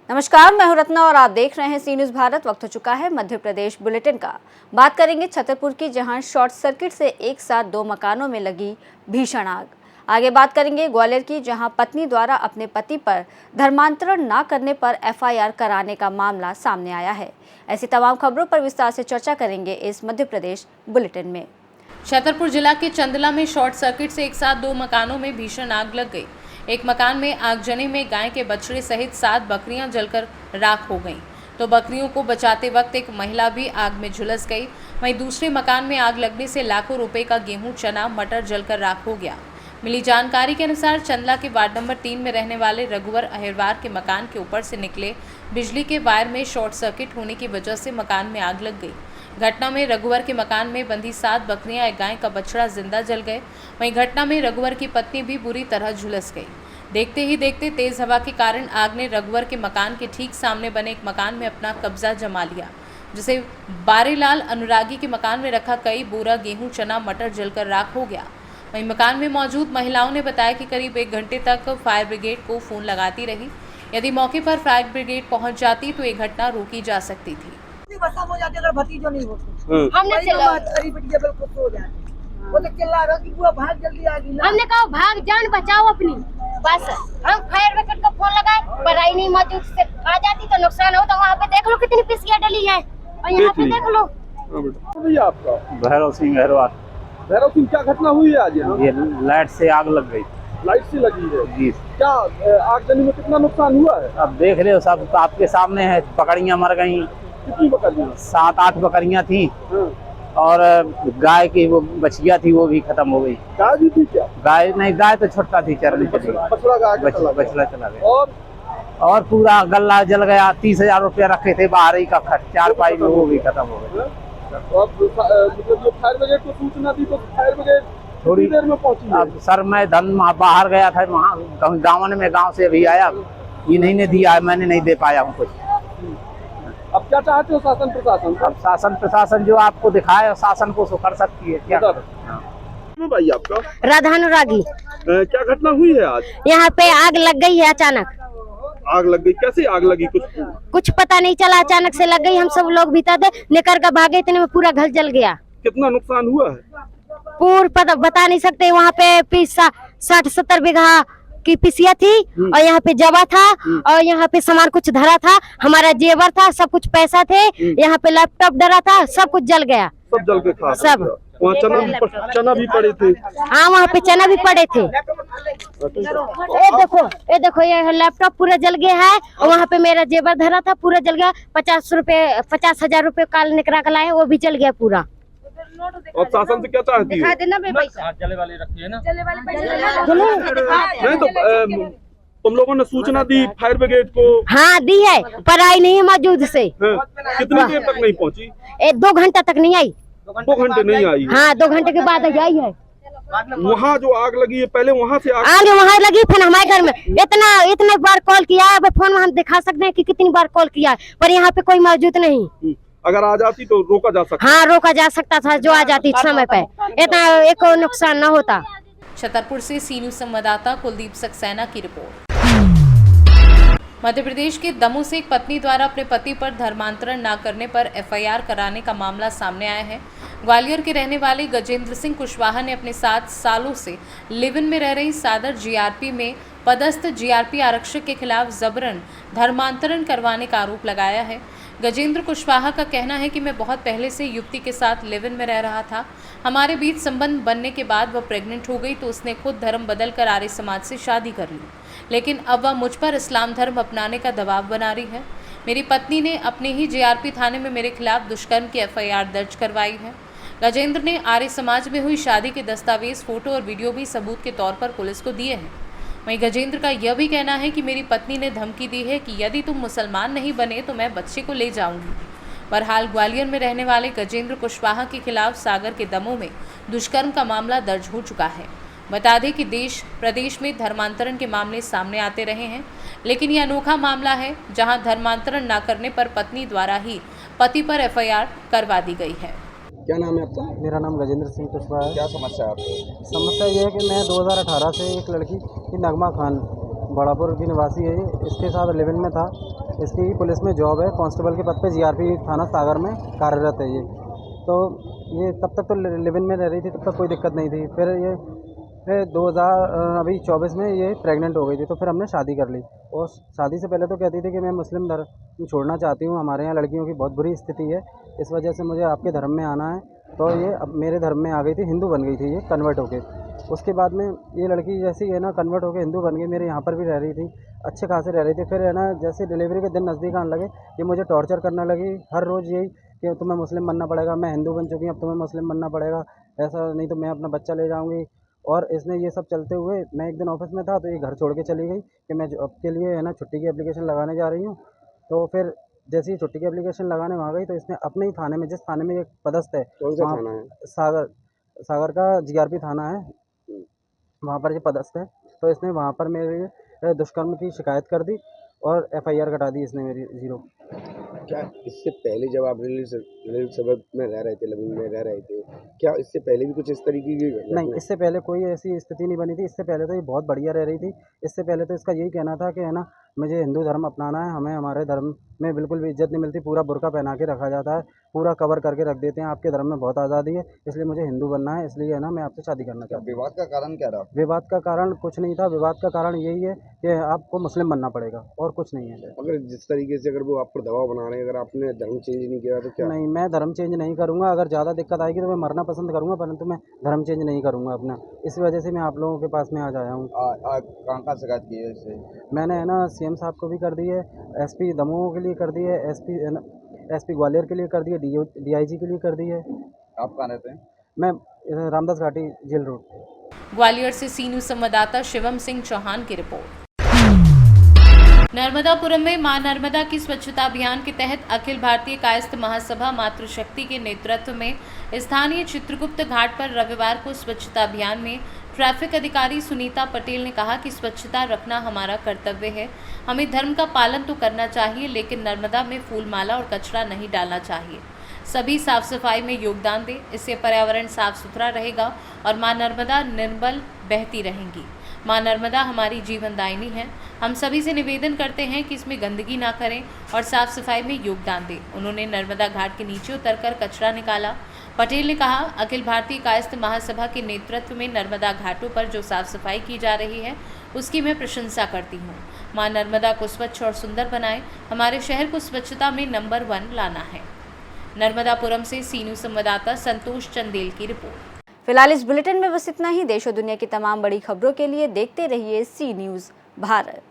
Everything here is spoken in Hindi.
नमस्कार, मैं हूं रत्ना और आप देख रहे हैं सी न्यूज़ भारत। वक्त हो चुका है मध्य प्रदेश बुलेटिन का। बात करेंगे छतरपुर की, जहां शॉर्ट सर्किट से एक साथ 2 मकानों में लगी भीषण आग। आगे बात करेंगे ग्वालियर की, जहां पत्नी द्वारा अपने पति पर धर्मांतरण न करने पर एफआईआर कराने का मामला सामने आया है। ऐसी तमाम खबरों पर विस्तार से चर्चा करेंगे इस मध्य प्रदेश बुलेटिन में। छतरपुर जिला के चंदला में शॉर्ट सर्किट से एक साथ 2 मकानों में भीषण आग लग गई। एक मकान में आगजनी में गाय के बछड़े सहित 7 बकरियां जलकर राख हो गईं, तो बकरियों को बचाते वक्त एक महिला भी आग में झुलस गई। वहीं दूसरे मकान में आग लगने से लाखों रुपए का गेहूं, चना, मटर जलकर राख हो गया। मिली जानकारी के अनुसार चंदला के वार्ड नंबर 3 में रहने वाले रघुवर अहिरवार के मकान के ऊपर से निकले बिजली के वायर में शॉर्ट सर्किट होने की वजह से मकान में आग लग गई। घटना में रघुवर के मकान में बंधी 7 बकरियां, एक गाय का बछड़ा जिंदा जल गए। वहीं घटना में रघुवर की पत्नी भी बुरी तरह झुलस गई। देखते ही देखते तेज हवा के कारण आग ने रघुवर के मकान के ठीक सामने बने एक मकान में अपना कब्जा जमा लिया, जिसे बारीलाल अनुरागी के मकान में रखा कई बोरा गेहूं, चना, मटर जलकर राख हो गया। वहीं मकान में मौजूद महिलाओं ने बताया कि करीब 1 घंटे तक फायर ब्रिगेड को फोन लगाती रही। यदि मौके पर फायर ब्रिगेड पहुंच जाती तो ये घटना रोकी जा सकती थी। हो जाती अगर भतीजो नहीं होती हमने वो तो चिल्ला रहा कि बुआ भाग जल्दी आ गई ना। हमने कहा भाग, जान बचाओ अपनी। बस हम फायर ब्रिगेड को फोन लगाए, पर आई नहीं मौजूद से आ जाती तो नुकसान हो। तो वहाँ पे देख लो कितनी पिसिया डली है, और यहाँ पे देख लो। भैया आपका भैरव सिंह अहिरवार। भैरव सिंह, क्या घटना हुई है आज यहाँ? ये लाइट से आग लग गई। लाइट से लगी है जी। क्या आगजनी में कितना नुकसान हुआ है? अब देख रहे हो, सब आपके सामने है। बकरियां मर गई। कितनी बकरियां? 7-8 बकरियां थी, और गाय की वो बछिया थी, वो भी खत्म हो गई। गाय भी थी क्या? गाय नहीं, गाय तो छोटका थी, चरने चली गई। बछड़ा चला गया। और पूरा गल्ला जल गया। 30,000 रुपया रखे थे बाहर ही का खर्च, 4 पाई में, वो भी खत्म हो गया। मतलब जो फायर ब्रिगेड को सूचना दी तो फायर ब्रिगेड थोड़ी देर में पहुंची? अब सर, मैं बाहर गया था, वहाँ गाँव में, गाँव से अभी आया। इन्हीं ने दिया, मैंने नहीं दे पाया हूँ कुछ। अब क्या चाहते हो शासन प्रशासन? अब शासन प्रशासन जो आपको दिखाए, शासन को सो कर सकती है। क्या भाई आपका? राधा अनुरागी। क्या घटना हुई है आज? यहाँ पे आग लग गई है अचानक। आग लग गई? कैसे आग लगी? कुछ पता नहीं चला, अचानक से लग गई। हम सब लोग भीतर थे, निकल कर भागे, इतने में पूरा घर जल गया। कितना नुकसान हुआ है? पूरा पता बता नहीं सकते। वहाँ पे 60-70 बीघा की पिसिया थी, और यहाँ पे जवा था, और यहाँ पे सामान कुछ धरा था, हमारा जेवर था, सब कुछ पैसा थे, यहाँ पे लैपटॉप डरा था, सब कुछ जल गया। सब जल के खा सब। वहाँ चना भी पड़े थे। हाँ, वहाँ पे चना भी पड़े थे। ये देखो ये लैपटॉप पूरा जल गया है, और वहाँ पे मेरा जेवर धरा था, पूरा जल गया। 50,000 रुपए काल निकला कर लाए, वो भी जल गया पूरा। और शासन से क्या चाहती है? जले वाले रखी है ना? नहीं तो तुम लोगों ने सूचना दी फायर ब्रिगेड को? हाँ दी है, पर आई नहीं मौजूद से। कितनी देर तक नहीं पहुंची? 2 घंटा तक नहीं आई। 2 घंटे नहीं आई? हाँ, 2 घंटे के बाद आई है। वहाँ जो आग लगी है, पहले वहाँ से आगे वहाँ लगी, फिर हमारे घर में इतने बार कॉल किया है। फोन में हम दिखा सकते हैं कि कितनी बार कॉल किया है, पर यहाँ पे कोई मौजूद नहीं। अगर आ जाती तो रोका जा सकता? हाँ, रोका जा सकता था, जो आ जाती समय पे, इतना एक नुकसान न होता। छतरपुर से सी न्यूज़ संवाददाता कुलदीप सक्सेना की रिपोर्ट। मध्य प्रदेश के दमोह से एक पत्नी द्वारा अपने पति पर धर्मांतरण न करने पर एफआईआर कराने का मामला सामने आया है। ग्वालियर के रहने वाले गजेंद्र सिंह कुशवाहा ने अपने 7 सालों से लिव इन में रह रही सादर जीआरपी में पदस्थ जीआरपी आरक्षक के खिलाफ जबरन धर्मांतरण करवाने का आरोप लगाया है। गजेंद्र कुशवाहा का कहना है कि मैं बहुत पहले से युवती के साथ लिव इन में रह रहा था। हमारे बीच संबंध बनने के बाद वह प्रेग्नेंट हो गई तो उसने खुद धर्म बदल कर आर्य समाज से शादी कर ली, लेकिन अब वह मुझ पर इस्लाम धर्म अपनाने का दबाव बना रही है। मेरी पत्नी ने अपने ही जीआरपी थाने में मेरे खिलाफ दुष्कर्म की एफआईआर दर्ज करवाई है। गजेंद्र ने आर्य समाज में हुई शादी के दस्तावेज, फोटो और वीडियो भी सबूत के तौर पर पुलिस को दिए हैं। वहीं गजेंद्र का यह भी कहना है कि मेरी पत्नी ने धमकी दी है कि यदि तुम मुसलमान नहीं बने तो मैं बच्चे को ले जाऊंगी। बहरहाल ग्वालियर में रहने वाले गजेंद्र कुशवाहा के खिलाफ सागर के दमोह में दुष्कर्म का मामला दर्ज हो चुका है। बता दें कि देश प्रदेश में धर्मांतरण के मामले सामने आते रहे हैं, लेकिन यह अनोखा मामला है जहां धर्मांतरण न करने पर पत्नी द्वारा ही पति पर एफआईआर करवा दी गई है। क्या नाम है आपका? मेरा नाम गजेंद्र सिंह कुशवाहा है। क्या समस्या है आपको? समस्या ये है कि मैं 2018 से एक लड़की की नगमा खान बड़ापुर की निवासी है, इसके साथ लिव-इन में था। इसकी पुलिस में जॉब है, कांस्टेबल के पद पे जीआरपी थाना सागर में कार्यरत है ये। तो ये तब तक तो लिव-इन में रह रही थी, तब तक कोई दिक्कत नहीं थी। फिर ये 2024 में ये प्रेग्नेंट हो गई थी, तो फिर हमने शादी कर ली। और शादी से पहले तो कहती थी कि मैं मुस्लिम धर्म छोड़ना चाहती हूँ, हमारे यहाँ लड़कियों की बहुत बुरी स्थिति है, इस वजह से मुझे आपके धर्म में आना है। तो ये अब मेरे धर्म में आ गई थी, हिंदू बन गई थी ये कन्वर्ट होके। उसके बाद में ये लड़की जैसे ही है ना कन्वर्ट होके हिंदू बन गई, मेरे यहाँ पर भी रह रही थी, अच्छे खासे रह रही थी। फिर है ना जैसे डिलीवरी के दिन नज़दीक आने लगे, ये मुझे टॉर्चर करने लगी हर रोज़ यही कि तुम्हें मुस्लिम बनना पड़ेगा, मैं हिंदू बन चुकी हूँ, अब तुम्हें मुस्लिम बनना पड़ेगा, ऐसा नहीं तो मैं अपना बच्चा ले जाऊँगी। और इसने ये सब चलते हुए मैं एक दिन ऑफिस में था, तो ये घर छोड़ के चली गई कि मैं जॉब के लिए है ना छुट्टी की एप्लीकेशन लगाने जा रही हूँ। तो फिर जैसे ही छुट्टी की एप्लीकेशन लगाने वहाँ गई, तो इसने अपने ही थाने में, जिस थाने में ये पदस्थ है, कौन सा वहाँ थाना है? सागर का जीआरपी थाना है, वहाँ पर ये पदस्थ है। तो इसने वहाँ पर मेरे दुष्कर्म की शिकायत कर दी और एफआईआर कटा दी इसने मेरी 0। क्या इससे पहले जब आप रिलीफ सबब में रह रहे थे, लिव-इन में रह रहे थे, क्या इससे पहले भी कुछ इस तरीके की घटना? नहीं, इससे पहले कोई ऐसी स्थिति नहीं बनी थी। इससे पहले तो ये बहुत बढ़िया रह रही थी। इससे पहले तो इसका यही कहना था कि है ना मुझे हिंदू धर्म अपनाना है, हमें हमारे धर्म में बिल्कुल भी इज्जत नहीं मिलती, पूरा बुर्का पहना के रखा जाता है, पूरा कवर करके रख देते हैं, आपके धर्म में बहुत आज़ादी है, इसलिए मुझे हिंदू बनना है, इसलिए है ना मैं आपसे शादी करना चाहती हूँ। विवाद का कारण क्या रहा? विवाद का कारण कुछ नहीं था, विवाद का कारण यही है कि आपको मुस्लिम बनना पड़ेगा और कुछ नहीं है। अगर जिस तरीके से अगर वो आप पर दबाव बना रहे हैं, अगर आपने धर्म चेंज नहीं किया तो क्या? नहीं, मैं धर्म चेंज नहीं करूँगा। अगर ज़्यादा दिक्कत आएगी तो मैं मरना पसंद करूँगा, परंतु मैं धर्म चेंज नहीं करूँगा अपना। इसी वजह से मैं आप लोगों के पास में आज आया हूँ। कहाँ शिकायत की है इससे? मैंने है ना सीएम साहब को भी कर दी है, एसपी दमोह के लिए कर दी है, एसपी ग्वालियर के लिए कर दी है, डीआईजी के लिए कर दी है। आप कहाँ रहते हैं? मैं रामदास घाटी जेल रोड। ग्वालियर से सी न्यूज संवाददाता शिवम सिंह चौहान की रिपोर्ट। नर्मदापुरम में मां नर्मदा की स्वच्छता अभियान के तहत अखिल भारतीय कायस्थ महासभा मातृशक्ति के नेतृत्व में स्थानीय चित्रगुप्त घाट पर रविवार को स्वच्छता अभियान में ट्रैफिक अधिकारी सुनीता पटेल ने कहा कि स्वच्छता रखना हमारा कर्तव्य है, हमें धर्म का पालन तो करना चाहिए, लेकिन नर्मदा में फूलमाला और कचरा नहीं डालना चाहिए। सभी साफ सफाई में योगदान दें, इससे पर्यावरण साफ सुथरा रहेगा और मां नर्मदा निर्मल बहती रहेंगी। मां नर्मदा हमारी जीवनदायिनी है। हम सभी से निवेदन करते हैं कि इसमें गंदगी ना करें और साफ सफाई में योगदान दें। उन्होंने नर्मदा घाट के नीचे उतरकर कचरा निकाला। पटेल ने कहा, अखिल भारतीय कायस्थ महासभा के नेतृत्व में नर्मदा घाटों पर जो साफ सफाई की जा रही है उसकी मैं प्रशंसा करती हूँ। मां नर्मदा को स्वच्छ और सुंदर बनाएं, हमारे शहर को स्वच्छता में नंबर 1 लाना है। नर्मदापुरम से सी न्यूज संवाददाता संतोष चंदेल की रिपोर्ट। फिलहाल इस बुलेटिन में बस इतना ही। देश और दुनिया की तमाम बड़ी खबरों के लिए देखते रहिए सी न्यूज भारत।